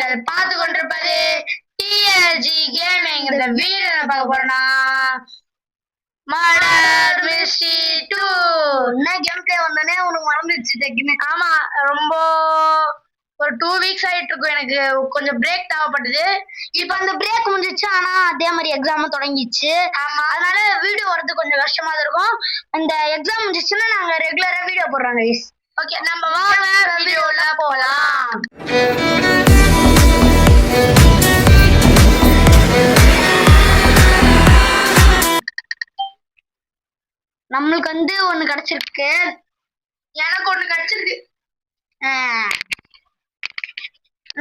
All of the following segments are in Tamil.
நீங்கள் பார்த்து கொண்டிருப்பது டிஎல்ஜி கேமிங். இந்த வீடியோ பார்க்க போறோம்னா மர்டர் மிஸ்ட்ரி 2. என்ன கேம் பிளே வந்தானே உனக்கு மறந்துடுச்சு டக்குன்னு. ஆமா, ரொம்ப ஒரு 2 வீக்ஸ் ஆயிட்டு இருக்கும். எனக்கு கொஞ்சம் பிரேக் தேவைப்பட்டது. இப்ப அந்த பிரேக் முடிஞ்சிச்சு, ஆனா அதே மாதிரி எக்ஸாமும் தொடங்கிச்சு. அதனால வீடியோ வரது கொஞ்சம் கஷ்டமா தான் இருக்கும். அந்த எக்ஸாம் முடிஞ்சிச்சுன்னா நாங்க ரெகுலரா வீடியோ போடுறோம் கைஸ். ஓகே, நம்ம வாங்க வீடியோல போலாம். நம்மளுக்கு வந்து ஒண்ணு கிடைச்சிருக்கு. எனக்கு ஒண்ணு கிடைச்சிருக்கு.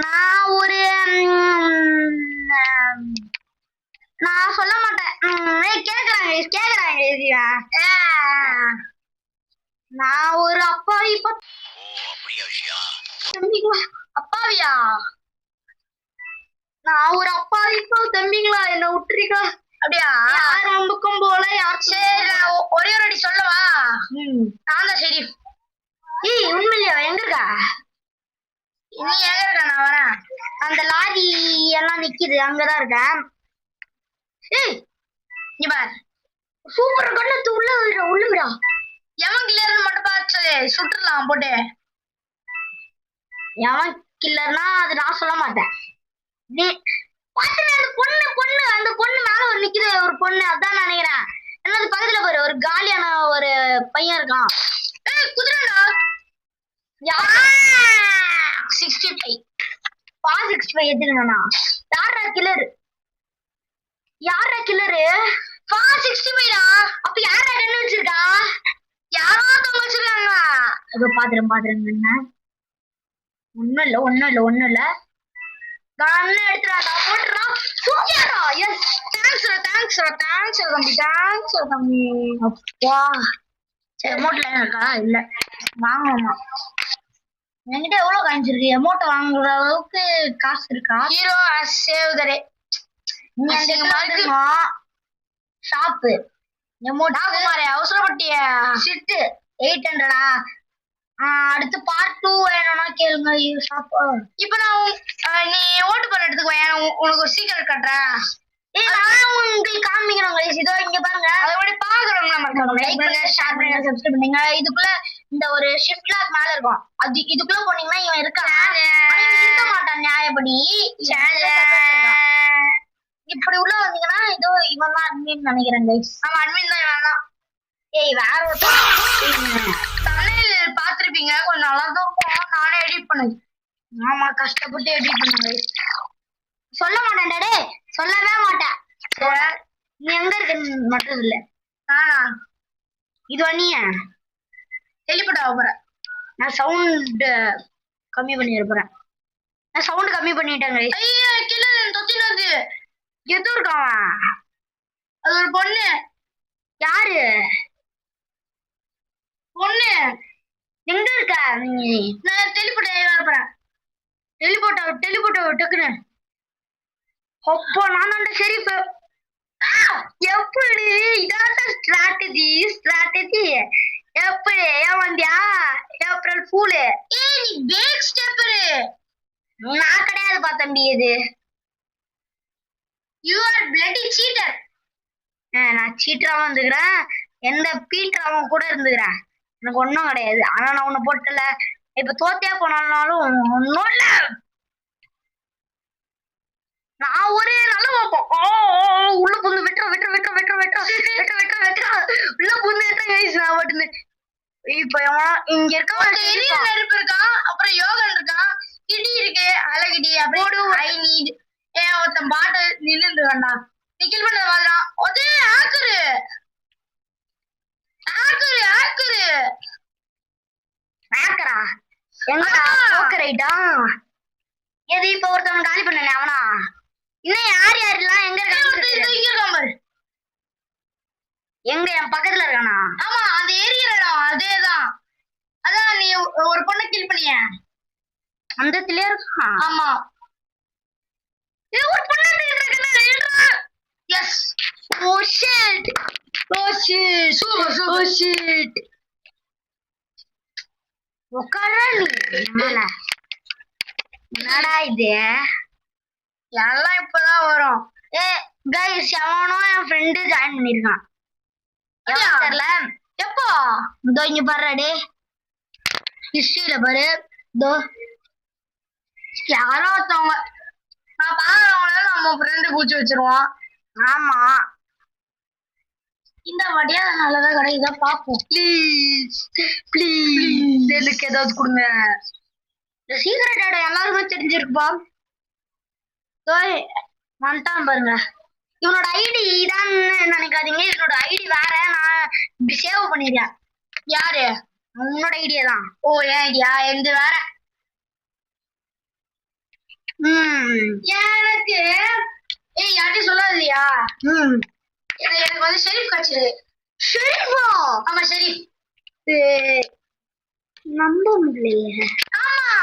நான் ஒரு நான் சொல்ல மாட்டேன். கேக்குறாங்க. நான் ஒரு அப்பாவி அப்பாவியா? நான் ஒரு அப்பாவி தம்பிங்களா, என்ன விட்டுறீங்களா? அப்படியா? யாரும் நம்புக்கும் போல யார். சரி, ஒரே ஒரு அடி சொல்லவா? நான் தான் ஷெரீஃப். ஏய், உண்மையிலையா? எங்க இருக்கா நீ? எங்க இருக்க? நான் வரேன். அந்த லாரி எல்லாம் நிக்குது, அங்கதான் இருக்கேன். ஏய், நீ பார். சூப்பர் கண்ணத்து உள்ள விடா. எவன் கிளியர்னு மட்டும் பார்த்து சுட்டுலாம் போட்டு. எவன் கில்லர்னா அது நான் சொல்ல மாட்டேன். நீ அந்த பொண்ணு மேல ஒரு நிக்குது, ஒரு பொண்ணு, அதான் நினைக்கிறேன். என்னது பக்கத்துல பாரு, ஒரு காலியான ஒரு பையன் இருக்கான். ஏய், குதிரைடா. 65 65 எடுத்துக்கண்ணா. யாரா கில்லரு? 65டா. அப்ப யாரா கண்ணு வச்சிருக்கா? யாரோ தொங்க வச்சிருக்காங்க. அது பாத்துறேன். ஒண்ணும் இல்ல. கண்ணு எடுத்துறாடா, போட்டுறான். சூப்பரா. எஸ், தேங்க்ஸ் தம்பி. அப்பா, சரி, அமௌண்ட்ல இருக்கா? இல்ல, வாங்கணுமா? என்கிட்ட எவ்வளவு காமிச்சிருக்கு? அமௌண்ட் வாங்குற அளவுக்கு காசு இருக்கா? Hero save the day. Shop நாகுமாரே, அவசரப்பட்டிய ஷிட்டு 800. அடுத்து பார்ட் 2 வேணும்னா கேளுங்க. இப்ப நான் நீ ஓட்டு பண்ண எடுத்துக்கோ. உனக்கு ஒரு சீக்கிரம் கட்டுறேன். நான் உங்களுக்கு காமிக்கிறோம் கைஸ். இதோ இங்க பாருங்க. அதோட பாக்குறோம். நம்ம லைக் பண்ணுங்க, ஷேர் பண்ணுங்க, சப்ஸ்கிரைப் பண்ணுங்க. இதுக்குள்ள இந்த ஒரு ஷிஃப்ட் லாக் மேல இருக்கும். அது இதுக்குள்ள போனீங்கன்னா இவன் இருக்கான். இருக்க மாட்டான் நியாயப்படி. இப்படி உள்ள வந்தீங்கன்னா இதோ இவன் தான் அட்மின் நினைக்கிறேன் கைஸ். ஆமா, அட்மின் தான் இவன் தான். ஏய், வேற ஒருத்தன் தமிழ் பாத்திருப்பீங்க, கொஞ்சம் நல்லா தான் இருக்கும். நானே எடிட் பண்ணேன். ஆமா, கஷ்டப்பட்டு எடிட் பண்ணுங்க. சொல்ல மாட்டேன் டே, சொல்லவே மாட்டேன். நீ எங்க இருக்குன்னு மட்டும் இல்ல. நானா? இது வண்ணிய டெலிபோர்ட் ஆக போறேன். நான் சவுண்ட் கம்மி பண்ணிருப்பேன். நான் சவுண்ட் கம்மி பண்ணிட்டேன். ஐயா, கீழே தொத்தில இருக்கு. எது இருக்கான்? அது ஒரு பொண்ணு. யாரு பொண்ணு? எங்க இருக்க நீ? நான் டெலிபோர்ட் ஆக போறேன். டெலிபோர்ட் டக்குன்னு. அப்போ நான் தான் ஷெரீஃப். எப்படி? இதான் ஸ்ட்ராட்டஜி. எப்படி ஏமாந்தியா? April fool. ஏய், நீ பேக் ஸ்டெப்பர். நான் கிடையாது தம்பி. இது யூ ஆர் பிளடி சீட்டர். நான் சீட்டராவும் இருந்துக்கிறேன், எந்த பீட்டராவும் கூட இருந்துக்கிறேன். எனக்கு ஒன்றும் கிடையாது. ஆனா நான் உன்னை போட்டல. இப்ப தோத்தியா போனாலும் ஒன்னும் இல்ல. நான் ஒரே நல்ல பார்ப்போம். உள்ள புந்து வெட்டுற உள்ள புந்து வெட்டுறேன். நான் மட்டுமே இப்ப இங்க இருக்க நெருப்பு இருக்கான், அப்புறம் யோகன் இருக்கான், கிடி இருக்கு, அழகிடி. அப்புறம் ஐ நீட். ஒருத்தன் பாட்டு நின்று வேண்டா. நீ கில் பண்ண வரலாம். அதே ஆக்குரு ஆக்கரா எங்கடா? போக்கரைட்டா எது? இப்ப ஒருத்தவன் காலி பண்ணனே அவனா? இன்னும் யார் யாரெல்லாம் எங்க இருக்காங்க? எங்க? என் பக்கத்துல இருக்கானா? ஆமா, அந்த எரியற இடம் அதேதான். அதான் நீ ஒரு பொண்ணை கில் பண்ணிய அந்த இடத்துல இருக்கான். ஆமா, ஒரு பொண்ணு இருக்கு. எஸ். Oh shit. உட்கார நீ மேல. என்னடா இது? எல்லாம் இப்பதான் வரும். ஏ கைஸ், எவனோ என் ஃப்ரெண்டு ஜாயின் பண்ணிருக்கான். எவன் தெரியல. எப்போ? இதோ இங்க பாரு டே, ஹிஸ்டரியில பாரு. இதோ யாரோ ஒருத்தவங்க நான் பாக்குறவங்கள நம்ம ஃப்ரெண்டு பூச்சி வச்சிருவோம். ஆமா, இந்த வாட்டியா நல்லதா கிடைக்குதா பாப்போம். ப்ளீஸ் ப்ளீஸ் எனக்கு ஏதாவது கொடுங்க. இந்த சீக்கிரட் இடம் எல்லாருமே தெரிஞ்சிருக்குப்பா. வந்துட்டான் பாருங்க. இவனோட ஐடி தான் நினைக்காதீங்க, இவனோட ஐடி வேற. நான் இப்படி சேவ் பண்ணிருக்கேன். யாரு? உன்னோட ஐடியா தான். ஓ ஏன் ஐடியா? எந்த வேற? எனக்கு ஏய் யார்ட்டையும் சொல்லாதியா? எனக்கு வந்து ஷெரீஃப் கிடைச்சது. ஷெரீஃபா? ஆமா ஷெரீஃப். நம்ப முடியலையே. ஆமா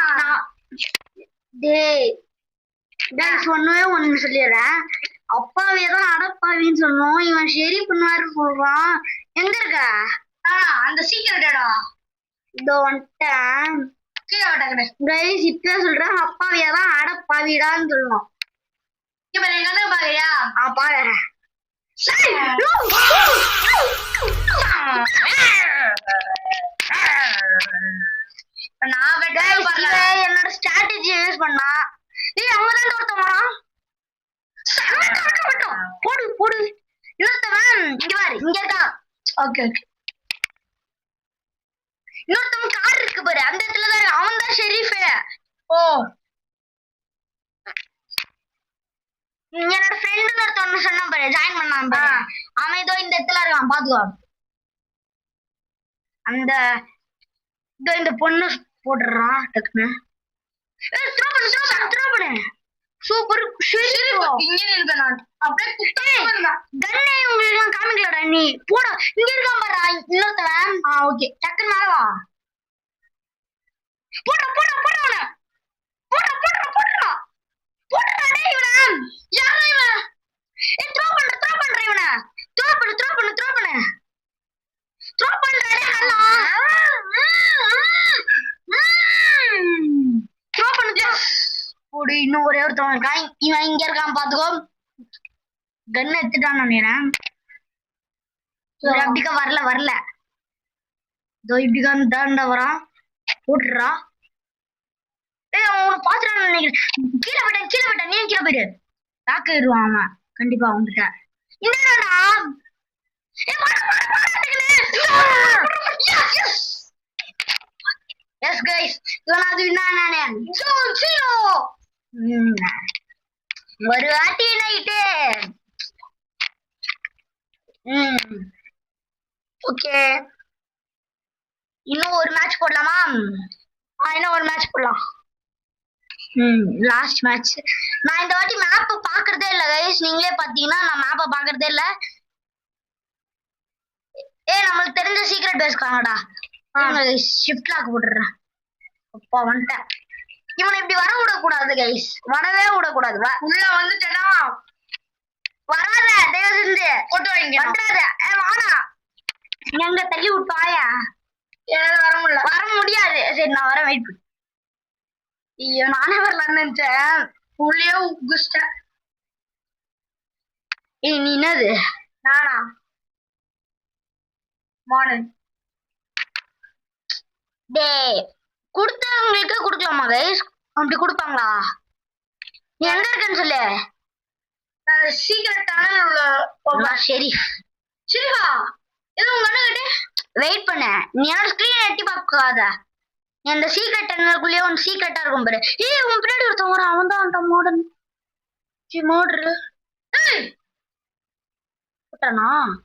டேய் ஒன்னே ஒண்ணு சொல்லிடுறேன். அப்பாவே தான் அடப்பாவின்னு சொன்னோம், இவன் ஷெரீஃப் வேற சொல்றான். எங்க இருக்க? அந்த சீக்கிரட் இடம் இதோ வந்துட்டேன். கீழே வட்டாங்க கைஸ், இப்ப சொல்றேன், அப்பாவியா தான் அடப்பாவிடான்னு சொல்லுவோம். இப்ப என் கண்ணு பாக்குறியா? பாக்குறேன். என்னோட ஸ்ட்ராட்டஜி யூஸ் பண்ணா. ஏய் அங்கதான் ஒருத்தன் வரான். போடு போடு. இன்னொருத்தவன் இங்க பாரு, இங்க இருக்கான். Okay okay. இன்னொருத்தவன் கார் இருக்கு பாரு, அந்த இடத்துல தான். அவன் தான் ஷெரீஃப். ஓ என்னோட ஃப்ரெண்டு ஒருத்தவன் சொன்னான் பாரு, ஜாயின் பண்ணான் பாரு. அவன் இதோ இந்த இடத்துல இருக்கான், பாத்துக்கோ. அந்த இதோ இந்த பொண்ணு போடுறான் டக்குன்னு. சூப்பர். இங்க இருக்க நான் அப்படியே கண்ணே உங்களுக்கு காமிக்கலடா நீ. போட இங்க இருக்கான் பாரு இன்னொருத்தவன். ஓகே, டக்குன்னு மேல வா. போட போட போட அவன. போட போட போடுறா. போடுறா டேய் இவன. யாரா இவன்? ஏய் த்ரோ பண்ற இவன. த்ரோ பண்ணு. த்ரோ பண்ற டேய் ஹலோ. த்ரோ பண்ணு. போடு. இன்னும் ஒரே ஒருத்தவன் இருக்கான். இவன் இங்க இருக்கான் பாத்துக்கோ. கன் எடுத்துட்டான்னு நினைக்கிறேன். அப்படிக்கா வரல. இதோ இப்படிக்கான் தாண்டா வரான். போட்டுறா. ஏய் அவன் பாத்துறான்னு நினைக்கிறேன். கீழே விட்டேன். நீ கீழே போயிடு. தாக்கிடுவான் அவன் கண்டிப்பா அவன்கிட்ட. என்னடா எஸ் கைஸ், இவன் அது நானே ஒரு வாட்டி நைட்டு. ஓகே, இன்னும் ஒரு மேட்ச் போடலாமா? இன்னும் ஒரு மேட்ச் போடலாம். Last match. நான் இந்த வாட்டி மேப் பாக்குறதே இல்ல கைஸ். நீங்களே பாத்தீங்கன்னா நான் மேப்பை பாக்குறதே இல்ல. நம்மளுக்கு தெரிஞ்ச சீக்ரெட் பேஸ் காணடா. ஷிஃப்ட் லாக் போட்டுறேன். அப்பா வந்துட்டேன். இவனை இப்படி வர விடக்கூடாது கைஸ், வரவே விடக்கூடாது. உள்ள வந்துட்டேனா வராத, தயவு செஞ்சு போட்டு வாங்க வந்துடாத. வாடா, எங்க தள்ளி விட்டாயா? வர முடியாது. சரி நான் வர வெயிட் பண்ணு. ஐயோ நானே வரலான்னு நினைச்சேன். உள்ளே உகுஸ்டேன். நீ என்னது? நானா மார்னிங் டே கொடுத்தவங்களுக்கு கொடுக்கலாமா கைஸ்? அப்படி கொடுப்பாங்களா? நீ எங்க இருக்கன்னு சொல்லு. நான் சீக்கிரம் டனல் உள்ள. சரி சரிவா, எதுவும் உங்க அண்ணன் கிட்ட வெயிட் பண்ண. நீ என்னோட ஸ்கிரீன் எட்டி பார்க்காத. இந்த சீக்ரெட் டனலுக்குள்ளேயே ஒன்று சீக்ரெட்டா இருக்கும் பாரு. ஏய் உன் பின்னாடி ஒருத்தன் வரான். அவன் தான் அந்த மாடர்ன் மோட்ரு.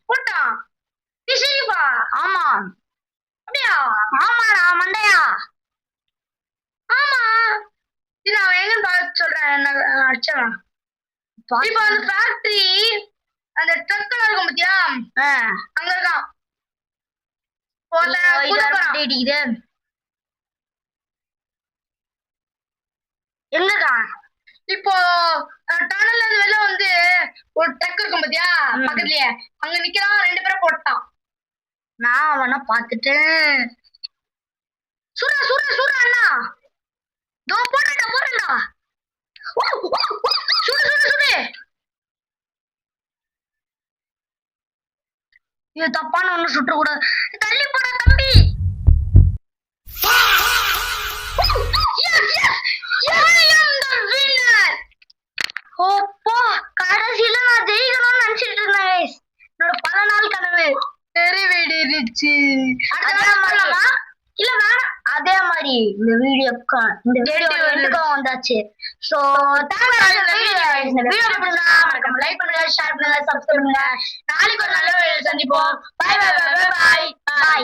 போட்டான். நீ சரிப்பா? ஆமா. அப்படியா? ஆமாடா மண்டையா. ஆமா, இது அவன் எங்க பார்த்து சொல்றேன். அடிச்சவன் இப்ப அந்த ஃபேக்டரி அந்த ட்ரக்ல இருக்கும் பாத்தியா, அங்க இருக்கான். எங்க இருக்கான்? இப்போ டனல்ல இருந்து வெளில வந்து ஒரு ட்ரக் இருக்கும் பாத்தியா பக்கத்துலயே, அங்க நிக்கிறான். 2 பேரை போட்டான். நான் அவனை பாத்துட்டு சூடா அண்ணா. போடுறா சுடுடா. சுடு சுடு சுடு. இது தப்பான ஒண்ணு சுட்ட கூடாது. தள்ளி போடா தம்பி. ஓப்பா கடைசியில நான் ஜெயிக்கணும்னு நினைச்சிட்டு இருந்தேன் guys. என்னோட பல நாள் கனவு நிறைவேறிடுச்சு. அதே மாதிரி இல்ல வேணாம். அதே மாதிரி இந்த வீடியோ வந்தாச்சு. சோ வீடியோ மறக்காம லைக் பண்ணுங்க, ஷேர் பண்ணுங்க, சப்ஸ்கிரைப் பண்ணுங்க. நாளைக்கு ஒரு நல்ல வீடியோ சந்திப்போம். Bye bye bye bye by.